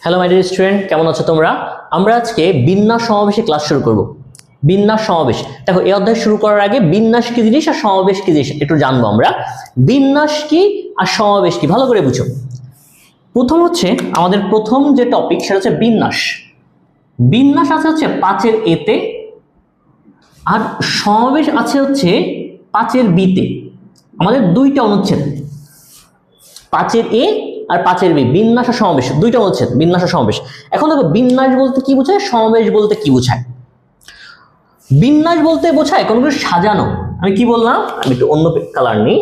Hello my dear student, কেমন আছো তোমরা? আমরা আজকে বিন্যাস সমাবেশে ক্লাস শুরু করব। বিন্যাস সমাবেশ, দেখো এই অধ্যায় শুরু করার আগে বিন্যাস কি জিনিস আর সমাবেশ কি জিনিস একটু জানবো আমরা। বিন্যাস কি আর সমাবেশ কি ভালো করে বুঝো। প্রথম হচ্ছে আমাদের প্রথম যে টপিক সেটা হচ্ছে বিন্যাস। বিন্যাস আছে হচ্ছে 5-এর এতে, আর সমাবেশ আছে হচ্ছে 5-এর বিতে। আমাদের দুইটা অনুচ্ছেদ, 5-এর এ আর 5-এর বি, বিন্যাস আর সমাবেশ, দুইটা অনুচ্ছেদ, বিন্যাস আর সমাবেশ। এখন দেখো বিন্যাস বলতে কি বোঝায়, সমাবেশ বলতে কি বোঝায়। বিন্যাস বলতে বোঝায় কোনো কিছু সাজানো। আমি কি বললাম, আমি একটু অন্য কালার নিই।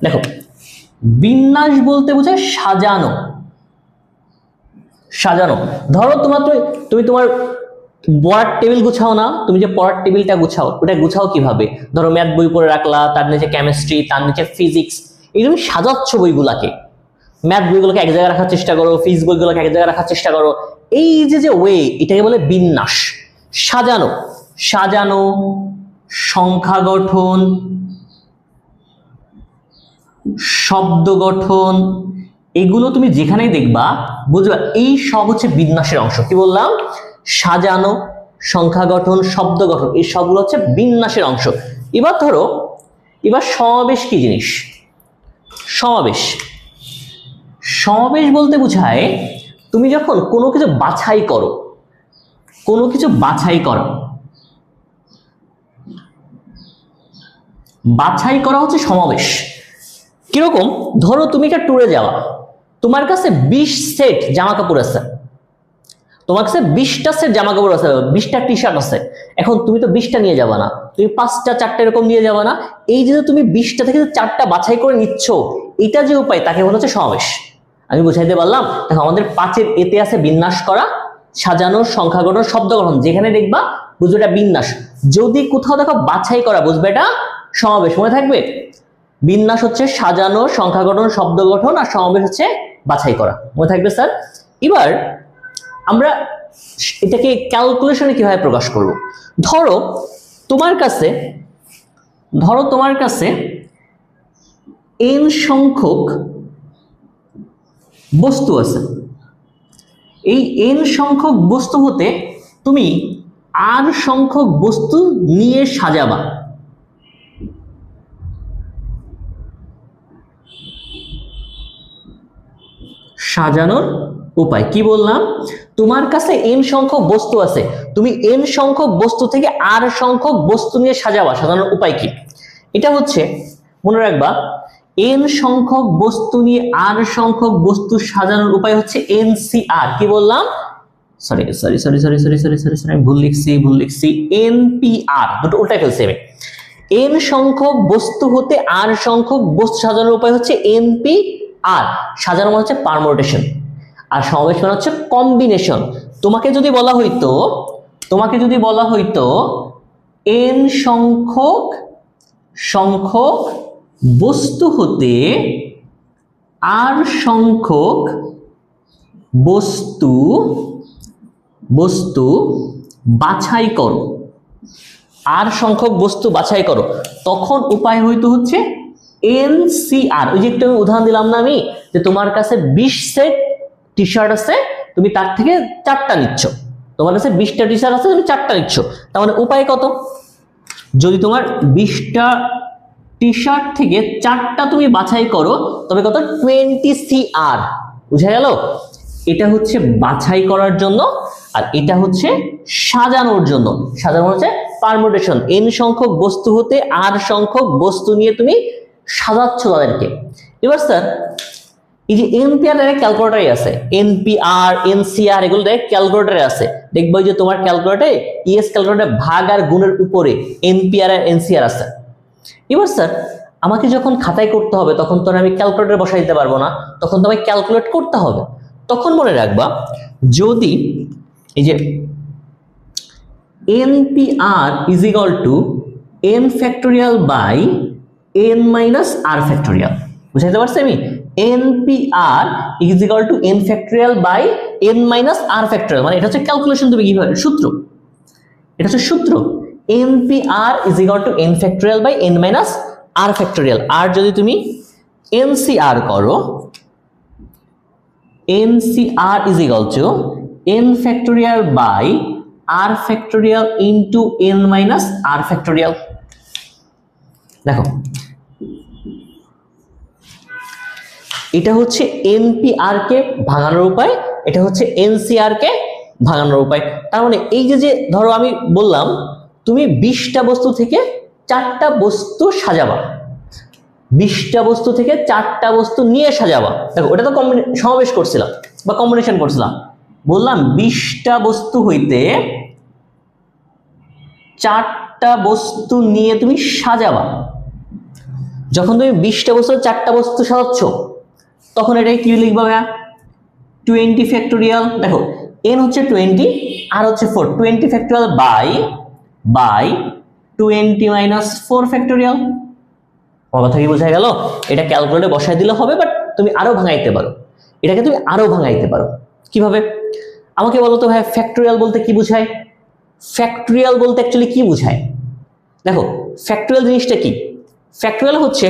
দেখো বিন্যাস বলতে বোঝায় সাজানো। সাজানো, ধরো তুমি তোমার পড়ার টেবিল গুছাও না, তুমি যে পড়ার টেবিলটা গুছাও ওটা গুছাও কিভাবে? ধরো ম্যাথ বই পড়ে রাখলা, তার নিচে কেমিস্ট্রি, তার নিচে ফিজিক্স, এরকম সাজাচ্ছ বইগুলাকে। ম্যাথ বইগুলোকে এক জায়গায় রাখার চেষ্টা করো, ফিজিক্স বইগুলোকে এক জায়গায় রাখার চেষ্টা করো। এই যে ওয়ে, এটাকে বলে বিন্যাস। সাজানো, সাজানো, সংখ্যা গঠন, শব্দ গঠন, এগুলো তুমি যেখানেই দেখবা বুঝবা এই সব হচ্ছে বিন্যাসের অংশ। কি বললাম? সাজানো, সংখ্যা গঠন, শব্দ গঠন, এই সবগুলো হচ্ছে বিন্যাসের অংশ। এবার ধরো, এবার সমাবেশ কি জিনিস? সমাবেশ, সমাবেশ বলতে বোঝায় তুমি যখন কোনো কিছু বাছাই করো, কোনো কিছু বাছাই করো, বাছাই করা হচ্ছে সমাবেশ। কিরকম? ধরো তুমি একটা ট্যুরে যাওয়া, তোমার কাছে 20 সেট জামা কাপড় আছে, তোমার কাছে 20টা সেট জামা কাপড় আছে, 20টা টি শার্ট আছে। এখন তুমি তো 20টা নিয়ে যাবা না, তুমি 5টা 4টা এরকম নিয়ে যাবা না। এই যে তুমি 20টা থেকে 4টা বাছাই করে নিচ্ছ, এটা যে উপায়, তাকে বলা হচ্ছে সমাবেশ। আমি বুঝাইতে পারলাম? দেখো আমাদের 5-এর এতে আছে বিন্যাস করা, সাজানো, সংখ্যা গঠন, শব্দ গঠন। যেখানে দেখবা বুঝবে এটা বিন্যাস, যদি কোথাও দেখো বাছাই করা বুঝবে এটা সমাবেশ। মনে থাকবে, বিন্যাস হচ্ছে সাজানো, সংখ্যা গঠন, শব্দ গঠন, আর সমাবেশ হচ্ছে বাছাই করা। মনে থাকবে স্যার? এবার আমরা এটাকে ক্যালকুলেশনে কিভাবে প্রকাশ করব? ধরো তোমার কাছে n সংখ্যক বস্তু আছে। এই n সংখ্যক বস্তু হতে তুমি r সংখ্যক বস্তু নিয়ে সাজাবা। সাজানোর উপায় কি বললাম? তোমার কাছে n সংখ্যক বস্তু আছে, তুমি n সংখ্যক বস্তু থেকে r সংখ্যক বস্তু নিয়ে সাজাবা। সাজানোর উপায় কি? এটা হচ্ছে মনে রাখবা, n সংখ্যক বস্তু নিয়ে r সংখ্যক বস্তু সাজানোর উপায় হচ্ছে NCR। কি বললাম? সরি, আমি ভুল লিখছি। NPR, দুটো উল্টাই ফেলছি আমি। n সংখ্যক বস্তু হতে r সংখ্যক বস্তু সাজানোর উপায় হচ্ছে NPR। সাজানো মানে হচ্ছে পারমুটেশন, আর সমাবেশ মানে হচ্ছে কম্বিনেশন। তোমাকে যদি বলা হইতো n সংখ্যক বস্তু হতে r সংখ্যক বস্তু বাছাই করো, r সংখ্যক বস্তু বাছাই করো, তখন উপায় হইতো হচ্ছে NCR। ওই যে একটু উদাহরণ দিলাম না আমি, যে তোমার কাছে 20 সেট টি শার্ট আছে, তুমি তার থেকে 4টা নিচ্ছ। তোমার কাছে 20টা টি শার্ট আছে, তুমি 4টা নিচ্ছ। তার মানে উপায় কত? যদি তোমার 20টা টি শার্ট থেকে 4টা তুমি বাছাই করো, তবে কত? 20 CR। বুঝা গেল? এটা হচ্ছে বাছাই করার জন্য, আর এটা হচ্ছে সাজানোর জন্য। সাজানো হচ্ছে পারমুটেশন। n সংখ্যক বস্তু হতে r সংখ্যক বস্তু নিয়ে তুমি সাজাচ্ছ তাদেরকে। এবার স্যার এই যে NPR এর ক্যালকুলেটরে আছে, NPR, NCR এগুলো ডাইরেক্ট ক্যালকুলেটরে আছে। দেখবো যে তোমার ক্যালকুলেটরে ES ক্যালকুলেটরে ভাগ আর গুণের উপরে NPR আর NCR আছে। এবার স্যার আমাকে যখন খাতায় করতে হবে, তখন তো আমি ক্যালকুলেটরে বসাই দিতে পারবো না, তখন তো আমাকে ক্যালকুলেট করতে হবে। তখন মনে রাখবা, যদি এই যে NPR is equal to n factorial by n minus r factorial, বুঝাইতে পারছি আমি? NPR is equal to n factorial by n minus r factorial, মানে এটা হচ্ছে ক্যালকুলেশন। তুমি কিভাবে সূত্র, এটা হচ্ছে সূত্র। NPR is equal to n factorial by n minus r factorial। আর যদি তুমি NCR করো, NCR is equal to n factorial by r factorial into n minus r factorial। দেখো এটা হচ্ছে NPR কে ভাঙানোর উপায়, এটা হচ্ছে NCR কে ভাঙানোর উপায়। তার মানে এই যে ধরো আমি বললাম তুমি 20টা বস্তু থেকে 4টা বস্তু সাজাবা, 20টা বস্তু থেকে 4টা বস্তু নিয়ে সাজাবা। দেখো ওটা তো সমাবেশ করছিলাম বা কম্বিনেশন করছিলাম। বললাম 20টা বস্তু হইতে 4টা বস্তু নিয়ে তুমি সাজাবা। যখন তুমি 20টা বস্তু 4টা বস্তু সাজাচ্ছ তখন এটাই কি লিখবা? 20 ফ্যাক্টোরিয়াল। দেখো n হচ্ছে 20 আর হচ্ছে 4, 20 ফ্যাক্টোরিয়াল বাই 20 মাইনাস 4 ফ্যাক্টোরিয়াল। আমার কথা কি বোঝা গেল? এটা ক্যালকুলেটরে বসায় দিলে হবে, বাট তুমি আরো ভাঙাইতে পারো, এটাকে তুমি আরো ভাঙাইতে পারো। কিভাবে আমাকে বলো তো ভাই, ফ্যাক্টোরিয়াল বলতে কি বোঝায়? ফ্যাক্টোরিয়াল বলতে অ্যাকচুয়ালি কি বোঝায়? দেখো ফ্যাক্টোরিয়াল জিনিসটা কি? ফ্যাক্টোরিয়াল হচ্ছে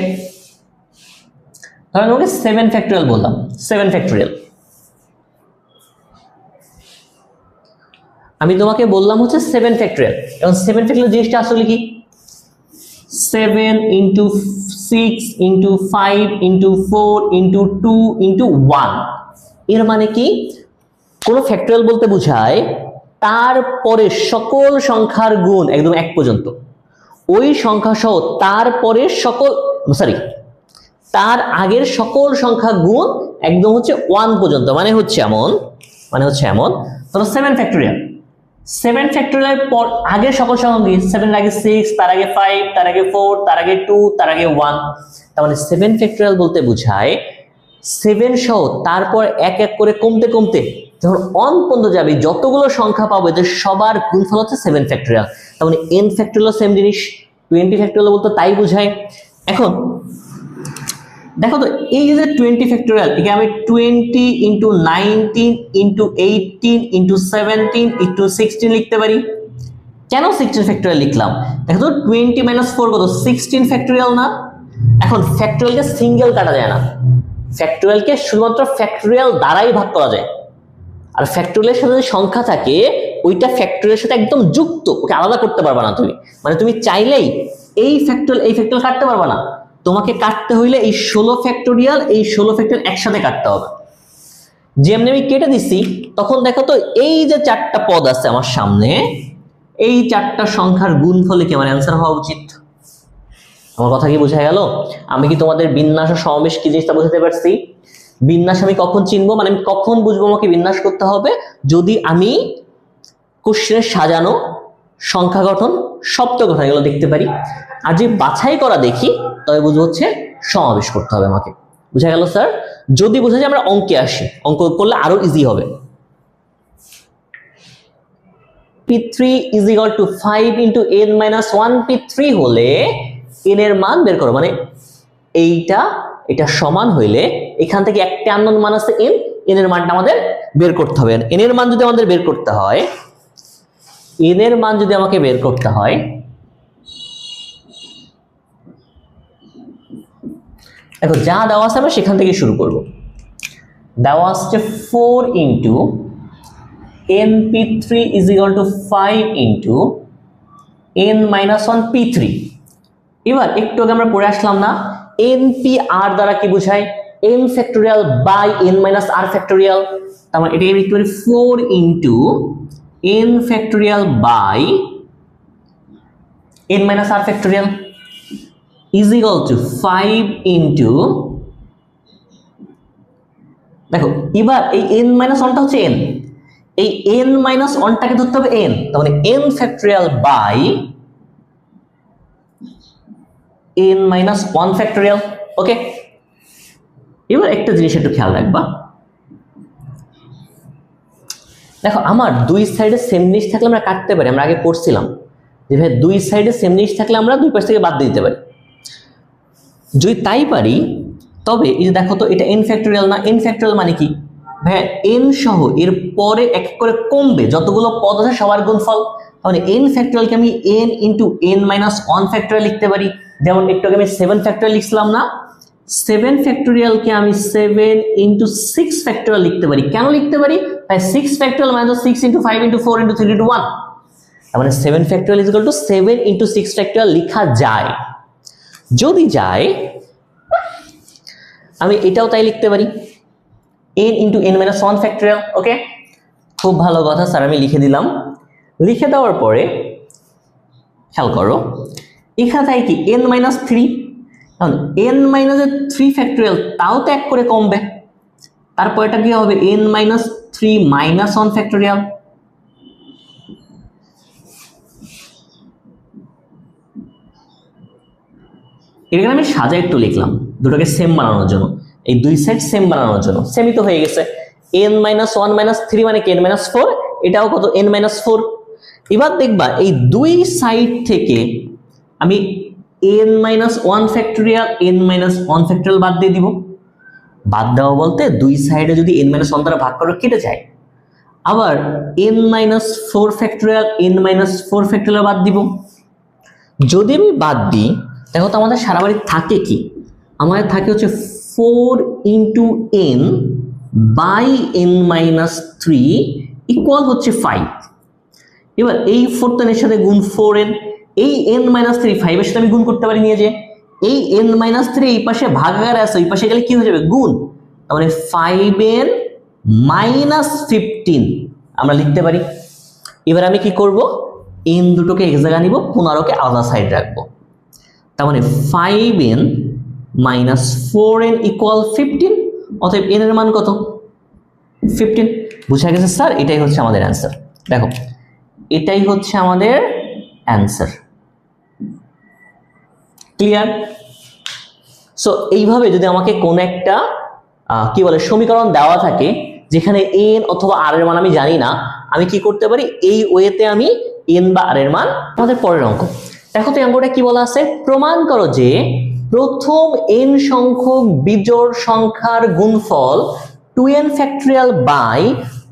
ধরেন ওকে 7 ফ্যাক্টোরিয়াল বললাম, 7 ফ্যাক্টোরিয়াল। আমি তোমাকে বললাম হচ্ছে 7 ফ্যাক্টোরিয়াল, এবং 7 ফ্যাক্টোরিয়াল জিনিসটা আসলে কি? 7 into 6 into 5 into 4 into 2 into 1। এর মানে কি? কোন ফ্যাক্টোরিয়াল বলতে বোঝায় তারপরে সকল সংখ্যার গুণ একদম 1 পর্যন্ত, ওই সংখ্যা সহ তারপরে সকল তার আগের সকল সংখ্যা গুণ একদম হচ্ছে 1 পর্যন্ত। মানে হচ্ছে এমন ধরো 7 ফ্যাক্টোরিয়াল, 7 ফ্যাক্টোরিয়াল পর আগের সকল সংখ্যা কি? 7 এর আগে 6, তার আগে 5, তার আগে 4, তার আগে 2, তার আগে 1। তার মানে 7 ফ্যাক্টোরিয়াল বলতে বোঝায় 7 সহ তারপর এক এক করে কমতে কমতে যখন 1 পর্যন্ত যাবে যতগুলো সংখ্যা পাবো এদের সবার গুণফল হচ্ছে 7 ফ্যাক্টোরিয়াল। তার মানে n ফ্যাক্টোরিয়াল সেম জিনিস, 20 ফ্যাক্টোরিয়াল বলতে তাই বোঝায়। এখন দেখো তো এই যে 20 ফ্যাক্টোরিয়াল, একে আমি 20 into 19 into 18 into 17 into 16 লিখতে পারি। কেন 16 ফ্যাক্টোরিয়াল লিখলাম? দেখো তো 20 minus 4 কত? 16 ফ্যাক্টোরিয়াল না? এখন ফ্যাক্টোরিয়ালকে সিঙ্গেল কাটা যায় না, ফ্যাক্টোরিয়ালকে শুধুমাত্র ফ্যাক্টোরিয়াল দ্বারাই ভাগ করা যায়। আর ফ্যাক্টোরিয়ালের সাথে যে সংখ্যা থাকে ওইটা ফ্যাক্টোরিয়ালের সাথে একদম যুক্ত, ওকে আলাদা করতে পারবা না তুমি। মানে তুমি চাইলেই এই ফ্যাক্টোরিয়াল কাটতে পারবা না, তোমাকে কাটতে হইলে এই 16 ফ্যাক্টোরিয়াল একসাথে কাটতে হবে। যেমনি আমি কেটে দিছি তখন দেখো তো এই যে 4টা পদ আছে আমার সামনে, এই 4টা সংখ্যার গুণফলে কি আমার অ্যান্সার হওয়া উচিত? আমার কথা কি বোঝা গেল? আমি কি তোমাদের বিন্যাস ও সমাবেশ কি জিনিসটা বোঝাতে পারছি? বিন্যাস আমি কখন চিনবো, মানে আমি কখন বুঝবো আমাকে বিন্যাস করতে হবে? যদি আমি কোশ্চেনের সাজানো, সংখ্যা গঠন, শব্দ গঠন এগুলো দেখতে পারি। আর যদি বাছাই করা দেখি তবে বুঝবো হচ্ছে সমাবেশ করতে হবে আমাকে। বুঝা গেল স্যার? যদি বোঝা যায় আমরা অঙ্কে আসি, অঙ্ক করলে আরো ইজি হবে। P3 is equal to 5 into n minus 1 P3 হলে n এর মান বের করো। মানে এটা সমান হইলে এখান থেকে একটা আননোন মান আছে n এর মানটা আমাদের বের করতে হবে। n এর মান যদি আমাদের বের করতে হয়, আমাকে বের করতে হয়, দেখো যা দেওয়া আছে আমরা সেখান থেকে শুরু করব। দেওয়া আছে 4 into np3 is equal to 5 into n minus 1 p3। এবার একটু আগে আমরা পড়ে আসলাম না, npr দ্বারা কি বোঝায়? n factorial by n minus r factorial. তার মানে এটা লিখতে পারি 4 into n factorial by n minus r factorial is equal to 5 into, দেখো এবার এই n minus 1টা হচ্ছে n, এই n minus 1টাকে ধরতে হবে n, তার মানে n factorial by n minus 1 factorial. Okay, এবার একটা জিনিস একটু খেয়াল রাখবা, দেখো আমার দুই সাইডে সেম জিনিস থাকলে আমরা কাটতে পারি। আমরা আগে পড়ছিলাম যে ভাই দুই সাইডে সেম জিনিস থাকলে আমরা দুই পাশ থেকে বাদ দিয়ে দিতে পারি। যদি তাই পারি তবে এই যে দেখো তো এটা n ফ্যাক্টোরিয়াল না? n ফ্যাক্টোরিয়াল মানে কি ভাই? n সহ এর পরে এক এক করে কমবে যতগুলো পদ আছে সবার গুণফল। তাহলে n ফ্যাক্টোরিয়ালকে আমি n into n minus 1 factorial লিখতে পারি। যেমন একটু আগে আমি 7 ফ্যাক্টোরিয়াল লিখছিলাম না? 7 ফ্যাক্টোরিয়ালকে আমি 7 ইন্টু 6 ফ্যাক্টোরিয়াল লিখতে পারি। কেন লিখতে পারি? তাই 6 ফ্যাক্টোরিয়াল মানে 6 ইন্টু 5 ইন্টু 4 ইন্টু 3 ইন্টু 1, তার মানে 7 factorial is equal to 7 into 6 factorial লেখা যায়। যদি যায় আমি এটাও তাই লিখতে পারি, n into n minus 1 factorial. Okay, খুব ভালো কথা স্যার, আমি লিখে দিলাম। লিখে দেওয়ার পরে খেয়াল করো এখানে তাই কি n মাইনাস 3, এখন n মাইনাস 3 ফ্যাক্টোরিয়াল তাও তো 1 করে কমবে, তারপর এটা কি হবে n মাইনাস 3 মাইনাস 1 ফ্যাক্টোরিয়াল। এখানে আমি সাজা একটু লিখলাম দুটোকে সেম বানানোর জন্য, এই দুই সাইড সেম বানানোর জন্য। সেমই তো হয়ে গেছে, n মাইনাস 1 মাইনাস 3 মানে কি n মাইনাস 4, এটাও কত n মাইনাস 4। এবার দেখবা এই দুই সাইড থেকে আমি n minus 1 factorial n minus 1 factorial বাদ দিয়ে দিব। বাদ দেওয়া বলতে দুই সাইডে যদি n মাইনাস 1 দ্বারা ভাগ করে কেটে যায়। আবার n minus 4 factorial n minus 4 factorial বাদ দিব। যদি আমি বাদ দিই দেখো তো আমাদের সারা বাড়ি থাকে কি, আমাদের থাকে হচ্ছে 4 into n by n minus 3 equal হচ্ছে 5। এবার এই 4 তো এর সাথে গুণ 4n, এই n মাইনাস 3 5 এর সাথে আমি গুণ করতে পারি নিয়ে যে, এই n মাইনাস 3 এই পাশে ভাগাকারে আছে, ওই পাশে গেলে কি হয়ে যাবে গুণ, তার মানে 5n মাইনাস 15 আমরা লিখতে পারি। এবার আমি কি করব, n দুটোকে এক জায়গায় নিব, 15কে আলাদা সাইড রাখবো, তার মানে 5n মাইনাস 4n ইকুয়াল 15, অতএব n এর মান কত 15। বুঝা গেছে স্যার? এটাই হচ্ছে আমাদের অ্যান্সার। দেখো এটাই হচ্ছে আমাদের অ্যান্সার। ক্লিয়ার? সো এইভাবে যদি আমাকে কোন একটা কি বলে সমীকরণ দেওয়া থাকে যেখানে n অথবা r এর মান আমি জানি না, আমি কি করতে পারি এই ওয়েতে আমি n বা r এর মান। আমাদের পরের অঙ্ক দেখো তো, অঙ্কটা কি বলা আছে, প্রমাণ করো যে প্রথম n সংখ্যক বিজোড় সংখ্যার গুণফল 2n factorial by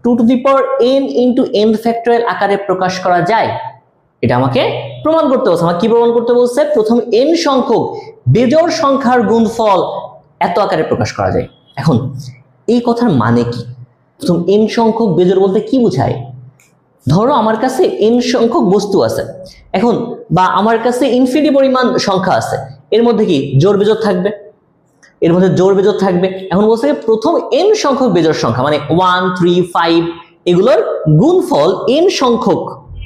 2 to the power n into n factorial আকারে প্রকাশ করা যায়। এটা আমাকে প্রমাণ করতে বলছে। আমাকে কি প্রমাণ করতে বলছে, প্রথম n সংখ্যক বিজোড় সংখ্যার গুণফল এত আকারে প্রকাশ করা যায়। এখন এই কথার মানে কি, প্রথম n সংখ্যক বিজোড় বলতে কি বোঝায়? ধরো আমার কাছে n সংখ্যক বস্তু আছে এখন, বা আমার কাছে ইনফিনিটি পরিমাণ সংখ্যা আছে, এর মধ্যে কি জোড় বিজোড় থাকবে, এর মধ্যে জোড় বিজোড় থাকবে। এখন বলছে প্রথম n সংখ্যক বিজোড় সংখ্যা মানে 1 3 5 এগুলোর গুণফল n সংখ্যক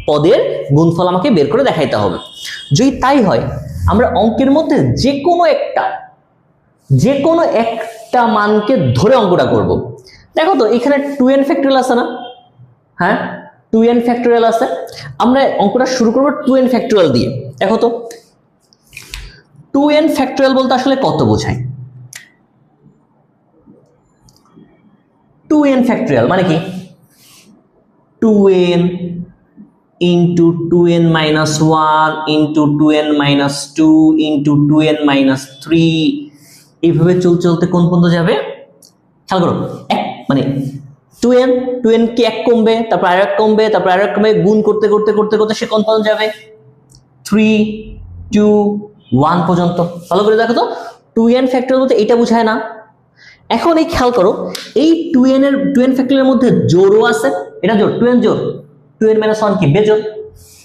পদের গুণফল আমাকে বের করে দেখাইতে হবে। যদি তাই হয় আমরা অঙ্কের মধ্যে যে কোনো একটা মানকে ধরে অঙ্কটা করব। দেখো তো এখানে 2n ফ্যাক্টোরিয়াল আছে না, হ্যাঁ 2n ফ্যাক্টোরিয়াল আছে, আমরা অঙ্কটা শুরু করব 2n ফ্যাক্টোরিয়াল দিয়ে। দেখো তো 2n ফ্যাক্টোরিয়াল বলতে আসলে কত বোঝায়? 2n ফ্যাক্টোরিয়াল মানে কি 2n into 2n minus 1 into 2n minus 2 into 2n minus 3, এইভাবে চলতে কোন পর্যন্ত যাবে খেয়াল করো। মানে 2n কি এক কমবে, তারপর আরেক কমবে, তারপর আরেক কমবে, গুণ করতে করতে করতে করতে সে কোন পর্যন্ত যাবে 3 2 1 পর্যন্ত। ভালো করে দেখো তো 2n ফ্যাক্টোরিয়াল বলতে এটা বোঝায় না। এখন এই খেয়াল করো এই 2n ফ্যাক্টোরিয়ালের মধ্যে জোড়ও আছে, এটা জোড় 2n জোড়, 2n মাইনাস 1 কি বেজোড়,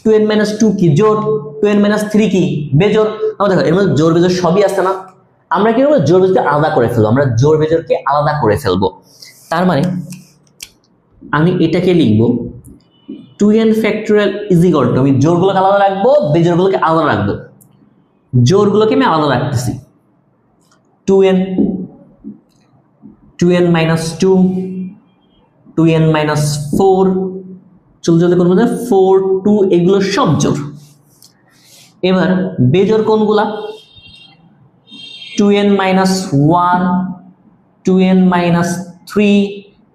2n মাইনাস 2 কি জোড়, 2n মাইনাস 3 কি বেজোড়। আমরা দেখো এর মধ্যে জোড় বেজোড় সবই আছে না, আমরা কি করবো জোড় বেজোড়কে আলাদা করে ফেলবো, আমরা জোড় বেজোড়কে আলাদা করে ফেলবো। তার মানে আমি এটাকে লিখবো 2n factorial is equal to, আমি জোড়গুলোকে আলাদা রাখবো, বেজোড়গুলোকে আলাদা রাখবো। জোড়গুলোকে আমি আলাদা রাখতেছি 2n মাইনাস 2 2n মাইনাস 4 জলদি কোন 4 2 এগুলো সব জোড়। এবার বেজোড় কোনগুলা 2n মাইনাস 1 2n মাইনাস 3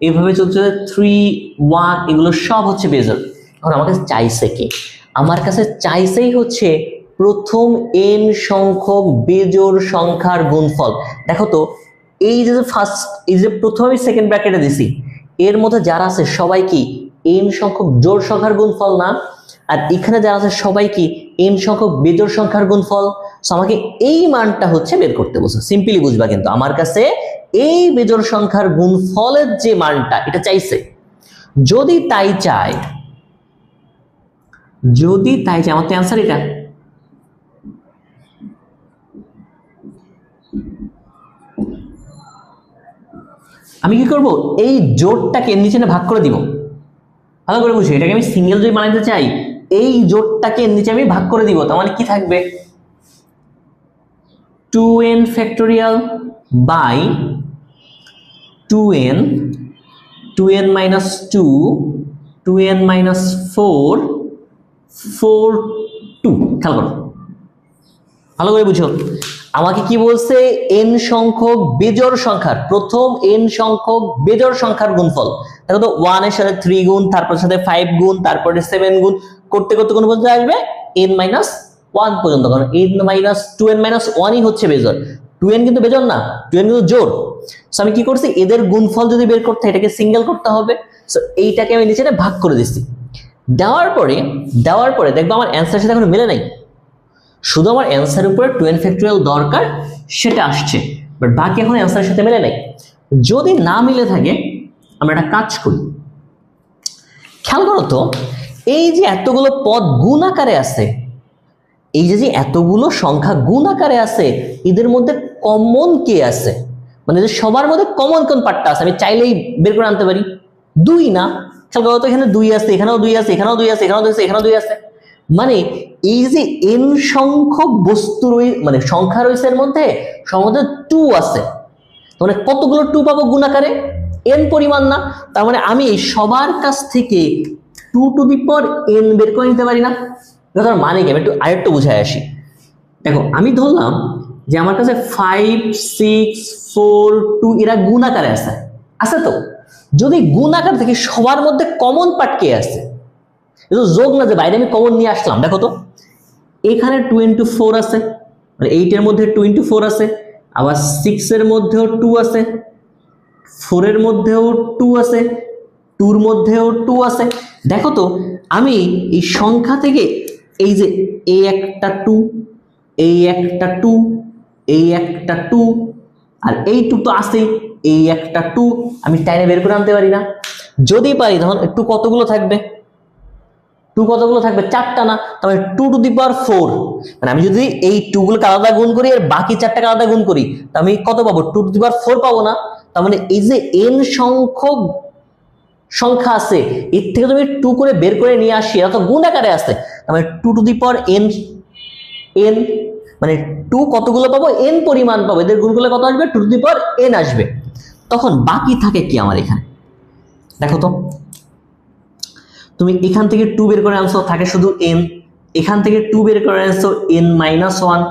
এইভাবে চলছে 3 1 এগুলো সব হচ্ছে বেজোড়। এখন আমার কাছে চাইছে কি, আমার কাছে চাইছেই হচ্ছে প্রথম n সংখ্যক বেজোড় সংখ্যার গুণফল। দেখো তো এই যে ফার্স্ট এই যে প্রথম আমি সেকেন্ড ব্র্যাকেটে দিছি এর মধ্যে যারা আছে সবাই কি n সংখ্যক জোড় সংখ্যার গুণফল না, আর এখানে যারা আছে সবাই কি n সংখ্যক বেজোড় সংখ্যার গুণফল। সো আমাকে এই মানটা হচ্ছে বের করতে বলছে। সিম্পলি বুঝবা, কিন্তু আমার কাছে এই বেজোড় সংখ্যার গুণফলের যে মানটা এটা চাইছে। যদি তাই চায়, আমার তো অ্যান্সার এটা। আমি কি করব, এই জোড়টাকে নিচে ভাগ করে দিব। ভালো করে বুঝি, এটাকে আমি সিঙ্গেল যদি বানাইতে চাই, এই জোড়টাকে নিচে আমি ভাগ করে দিব। তার মানে কি থাকবে, 2n factorial by 2n, 2n minus 2, 2n minus 4, 4, 2। খেয়াল করো, ভালো করে বুঝো। আমাকে কি বলছে, n সংখ্যক বেজোড় সংখ্যার, প্রথম n সংখ্যক বেজোড় সংখ্যার গুণফল। দেখো তো 1 এর সাথে 3 গুণ, তারপর সাথে 5 গুণ, তারপরে 7 গুণ করতে করতে কোন পর্যন্ত আসবে, n minus 1 পর্যন্ত। কারণ n minus 2n minus 1ই হচ্ছে বেজোড়, 2n কিন্তু বেজোড় না, 2n কিন্তু জোড়। সো আমি কি করছি, এদের গুণফল যদি বের করতে এটাকে সিঙ্গেল করতে হবে। সো এইটাকে আমি নিচে ভাগ করে দিচ্ছি। দেওয়ার পরে দেখবো আমার অ্যান্সারের সাথে এখন মিলে নাই। শুধু আমার অ্যান্সারের উপরে 2n ফ্যাক্টোরিয়াল দরকার, সেটা আসছে, বাট বাকি এখন অ্যান্সারের সাথে মিলে নাই। যদি না মিলে থাকে, আমরা একটা কাজ করি। খেয়াল করো তো, এই যে এতগুলো পদ গুণ আকারে আছে, এই যে এতগুলো সংখ্যা গুণ আকারে আছে, এদের মধ্যে কমন কে আছে, মানে যে সবার মধ্যে কমন কোন পার্টটা আছে, আমি চাইলেই বের করে আনতে পারি। 2 না, খেয়াল করো তো, এখানে 2 আছে, এখানেও 2 আছে, এখানেও 2 আছে, এখানেও 2 আছে, এখানেও 2 আছে। মানে এই যে n সংখ্যক বস্তু মানে সংখ্যা রয়েছে, এর মধ্যে সম্ভবত 2 আছে। মানে কতগুলো 2 পাবো গুণ আকারে, n পরিমাণ না। তার মানে আমি এই সবার কাছ থেকে 2 টু দি পাওয়ার n বের করে নিতে পারি না। তার মানে কি, আমি আরেকটু বুঝাই আসি। দেখো, আমি ধরলাম যে আমার কাছে 5, 6, 4, 2 এরা গুণ আকারে আছে তো। যদি গুণ আকার থেকে সবার মধ্যে কমন পার্ট কে আছে, যোগ না যে বাইরে আমি কমন নিয়ে আসলাম। দেখো তো, এখানে 2 into 4 আছে, মানে 8 এর মধ্যে 2 into 4 আছে, আবার 6 এর মধ্যেও 2 আছে, 4 এর মধ্যেও 2 আছে, 2 এর মধ্যেও 2 আছে। দেখো তো, আমি এই সংখ্যা থেকে এই যে এই একটা 2, এই একটা 2, এই একটা 2, আর এই 2 তো আছেই, এই একটা 2 আমি টাইনে বের করে আনতে পারি না। যদি পারি, তখন একটু কতগুলো থাকবে, 2 কতগুলো থাকবে, 4টা না। তাহলে 2 টু দি পাওয়ার 4, মানে আমি যদি এই 2 গুলোকে আলাদা গুণ করি আর বাকি 4টাকে আলাদা গুণ করি, তাহলে আমি কত পাবো, 2 টু দি পাওয়ার 4 পাবো না। তার মানে এই যে n সংখ্যক সংখ্যা আছে, এর থেকে তুমি 2 করে বের করে নিয়ে আসি, এত গুণ আকারে আছে। তার মানে 2 টু দি পাওয়ার n, মানে 2 কতগুলো পাবো, n পরিমাণ পাবো, এদের গুণ করলে কত আসবে, 2 টু দি পাওয়ার n আসবে। তখন বাকি থাকে কি আমার এখানে, দেখো তো, তুমি এখান থেকে 2 বের করে আনছো, থাকে শুধু n, এখান থেকে 2 বের করে আনছো n minus 1,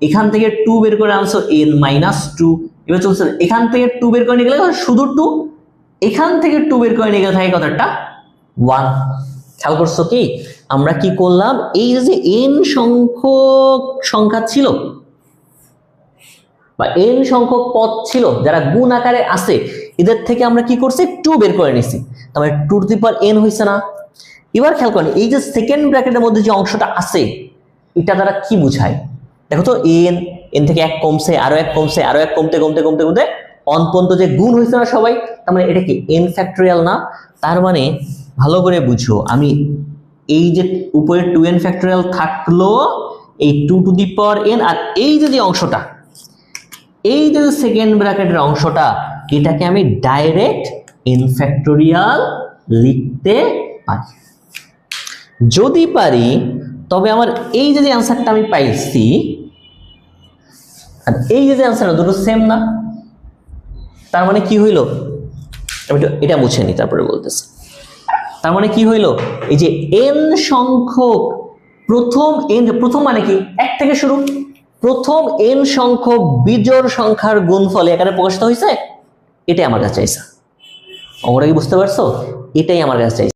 এখান থেকে 2 বের করে আনছো n minus 2। এবার চলছে, এখান থেকে 2 বের করে নিয়ে গেলে শুধু 2, এখান থেকে 2 বের করে নিয়ে গেলে থাকে কতটা, 1। খেয়াল করছো কি, আমরা কি করলাম, এই যে n সংখ্যক সংখ্যা ছিল বা n সংখ্যক পদ ছিল যারা গুণ আকারে আছে, এদের থেকে আমরা কি করছি, 2 বের করে নিছি। তার মানে 2 টু দি পাওয়ার n হইছে না। এবার খেয়াল করেন, এই যে সেকেন্ড ব্র্যাকেটের মধ্যে যে অংশটা আছে, এটা দ্বারা কি বোঝায়, দেখো তো, n থেকে 1 কমছে, আরো 1 কমছে, আরো 1 কমতে কমতে কমতে কমতে অন পর্যন্ত যে গুণ হয়েছে না সবাই, তার মানে এটা কি n ফ্যাক্টোরিয়াল না। তার মানে ভালো করে বুঝো, আমি এই যে উপরে 2n ফ্যাক্টোরিয়াল থাকলো, এই 2 টু দি পাওয়ার n, আর এই যে অংশটা, এই যে সেকেন্ড ব্র্যাকেটের অংশটা, এটাকে আমি ডাইরেক্ট n ফ্যাক্টোরিয়াল লিখতে পারি। যদি পারি, তবে আমার এই যে অ্যান্সারটা আমি পাইছি আর এই যে অ্যান্সারটা, দুটো সেম না। তার মানে কি হইল, আমি এটা মুছে নি, তারপরে বলতেছি। তার মানে কি হইল, এই যে n সংখ্যক প্রথম মানে কি, 1 থেকে শুরু, প্রথম n সংখ্যক বিজোড় সংখ্যার গুণফল এখানে প্রকাশিত হয়েছে, এটাই আমার কাছে চাইছে। অঙ্কটা কি বুঝতে পারছো, এটাই আমার কাছে চাইছে।